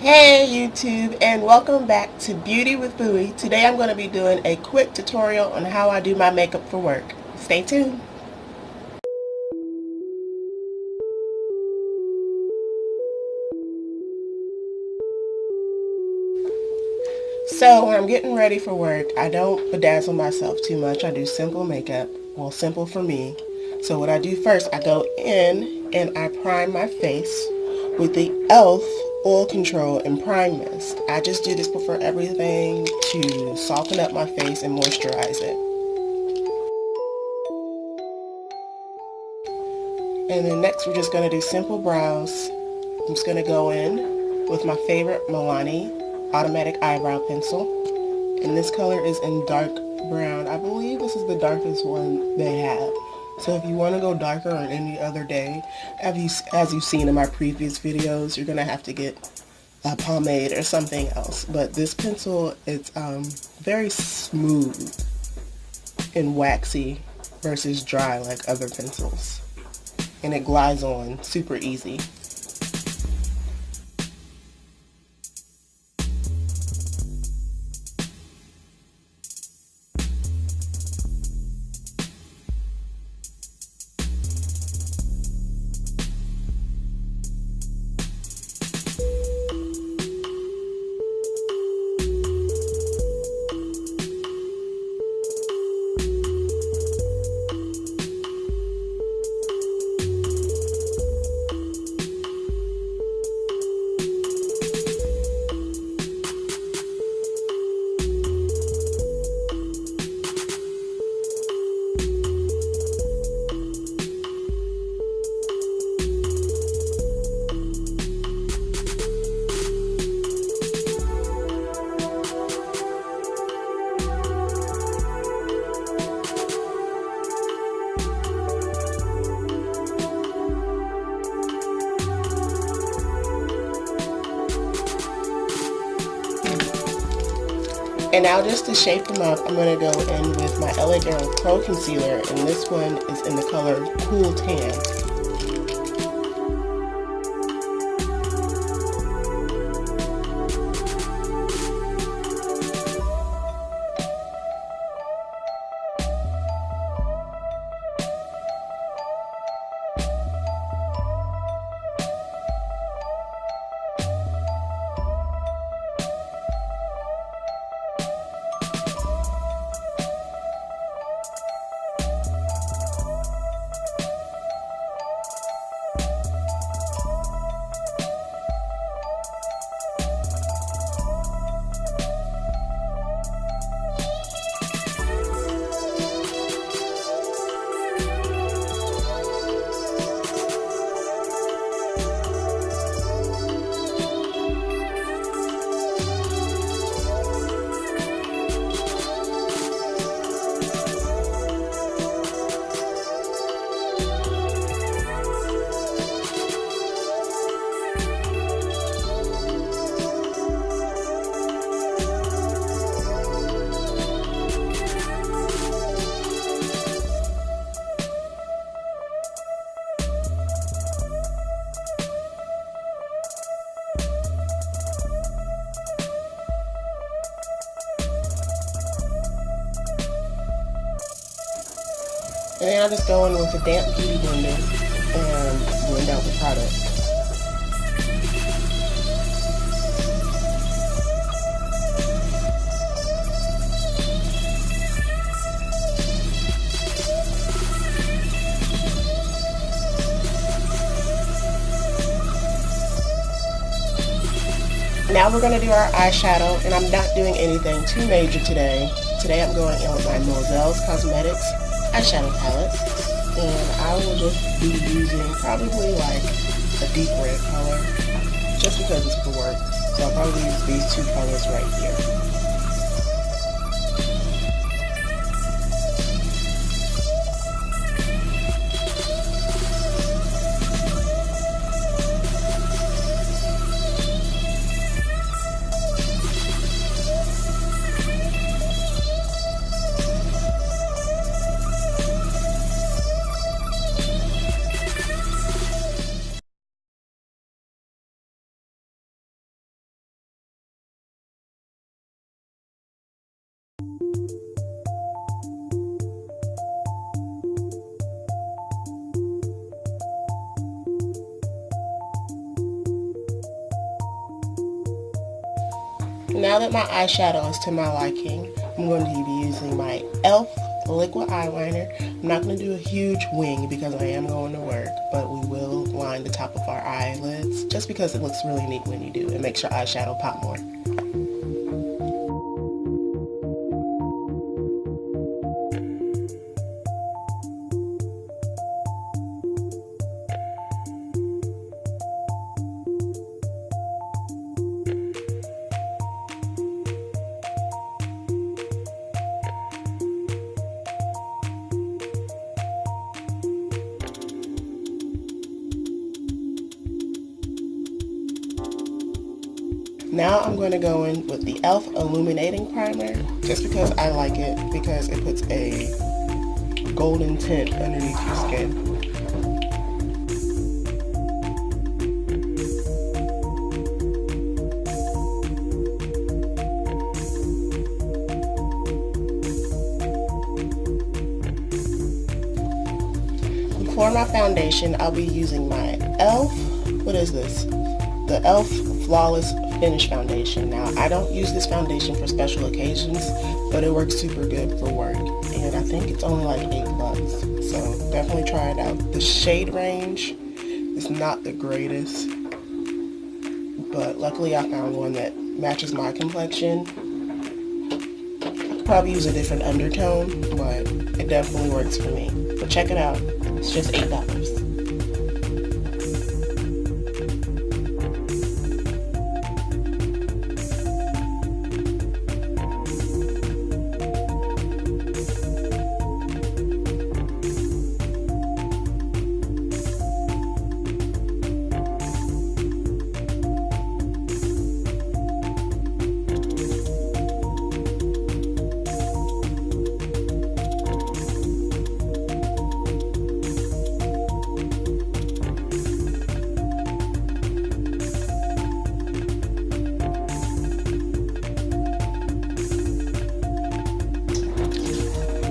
Hey YouTube, and welcome back to Beauty with Bowie. Today I'm going to be doing a quick tutorial on how I do my makeup for work. Stay tuned. So when I'm getting ready for work, I don't bedazzle myself too much. I do simple makeup. Well, simple for me. So what I do first, I go in and I prime my face with the e.l.f. Oil Control and Prime Mist. I just do this before everything to soften up my face and moisturize it. And then next we're just going to do simple brows. I'm just going to go in with my favorite Milani automatic eyebrow pencil. And this color is in dark brown. I believe this is the darkest one they have. So if you want to go darker on any other day, as you've seen in my previous videos, you're going to have to get a pomade or something else. But this pencil, it's very smooth and waxy versus dry like other pencils. And it glides on super easy. And now just to shape them up, I'm going to go in with my LA Girl Pro Concealer, and this one is in the color Cool Tan. And then I'll just go in with a damp beauty blender and blend out the product. Now we're going to do our eyeshadow, and I'm not doing anything too major today. Today I'm going in with my Moiselle's Cosmetics eyeshadow palette, and I will just be using probably like a deep red color just because it's for work. So I'll probably use these two colors right here. Now that my eyeshadow is to my liking, I'm going to be using my e.l.f. liquid eyeliner. I'm not going to do a huge wing because I am going to work, but we will line the top of our eyelids just because it looks really neat when you do. It makes your eyeshadow pop more. Now I'm going to go in with the e.l.f. Illuminating Primer, just because I like it, because it puts a golden tint underneath your skin. For my foundation, I'll be using my e.l.f. What is this? The e.l.f. Flawless Finish Foundation. Now, I don't use this foundation for special occasions, but it works super good for work. And I think it's only like $8. So definitely try it out. The shade range is not the greatest, but luckily I found one that matches my complexion. I could probably use a different undertone, but it definitely works for me. So check it out. It's just $8.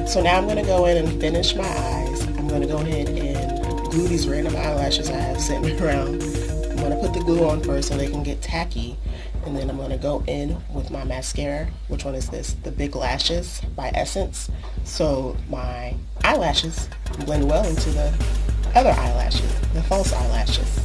So now I'm going to go in and finish my eyes. I'm going to go ahead and glue these random eyelashes I have sitting around. I'm going to put the glue on first so they can get tacky. And then I'm going to go in with my mascara. Which one is this? The Big Lashes by Essence. So my eyelashes blend well into the other eyelashes, the false eyelashes.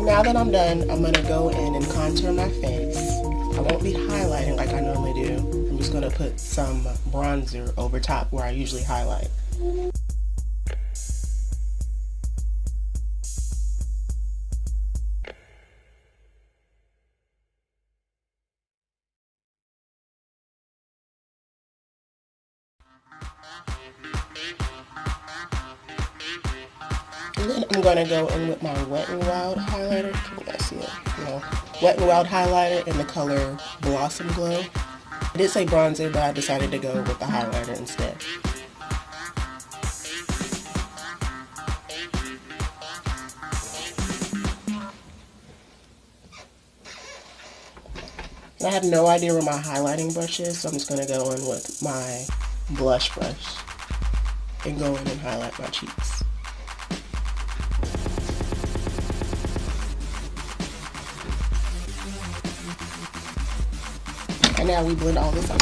Now that I'm done, I'm going to go in and contour my face. I won't be highlighting like I normally do. I'm just going to put some bronzer over top where I usually highlight. And then I'm going to go in with my Wet n Wild highlighter. Can you guys see it? No. Wet n Wild highlighter in the color Blossom Glow. I did say bronzer, but I decided to go with the highlighter instead. And I have no idea where my highlighting brush is, so I'm just going to go in with my blush brush and go in and highlight my cheeks. And now we blend all this up.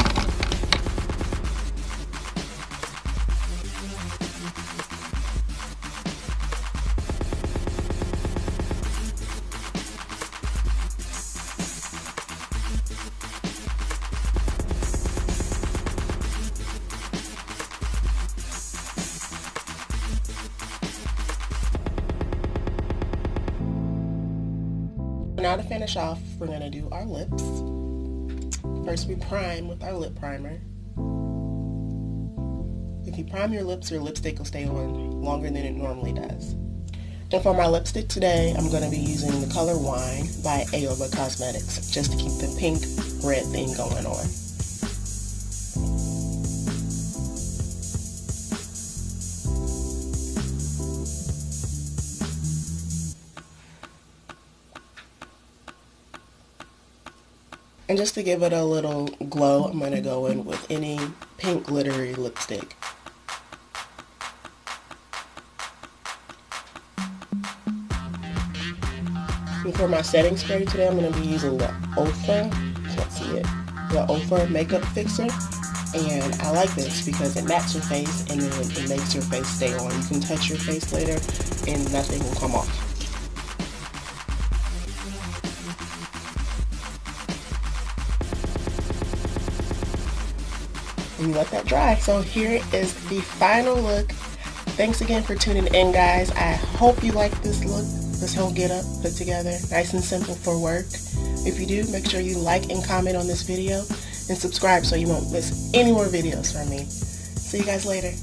Now to finish off, we're going to do our lips. First we prime with our lip primer. If you prime your lipstick will stay on longer than it normally does. And for my lipstick today, I'm going to be using the color Wine by AyobaCosmetics, just to keep the pink red thing going on. And just to give it a little glow, I'm going to go in with any pink glittery lipstick. And for my setting spray today, I'm going to be using the Ofra, can't see it, the Ofra Makeup Fixer. And I like this because it mattes your face and then it makes your face stay on. You can touch your face later and nothing will come off. And you let that dry. So here is the final look. Thanks again for tuning in, guys. I hope you like this look, this whole get up put together. Nice and simple for work. If you do, make sure you like and comment on this video and subscribe so you won't miss any more videos from me. See you guys later.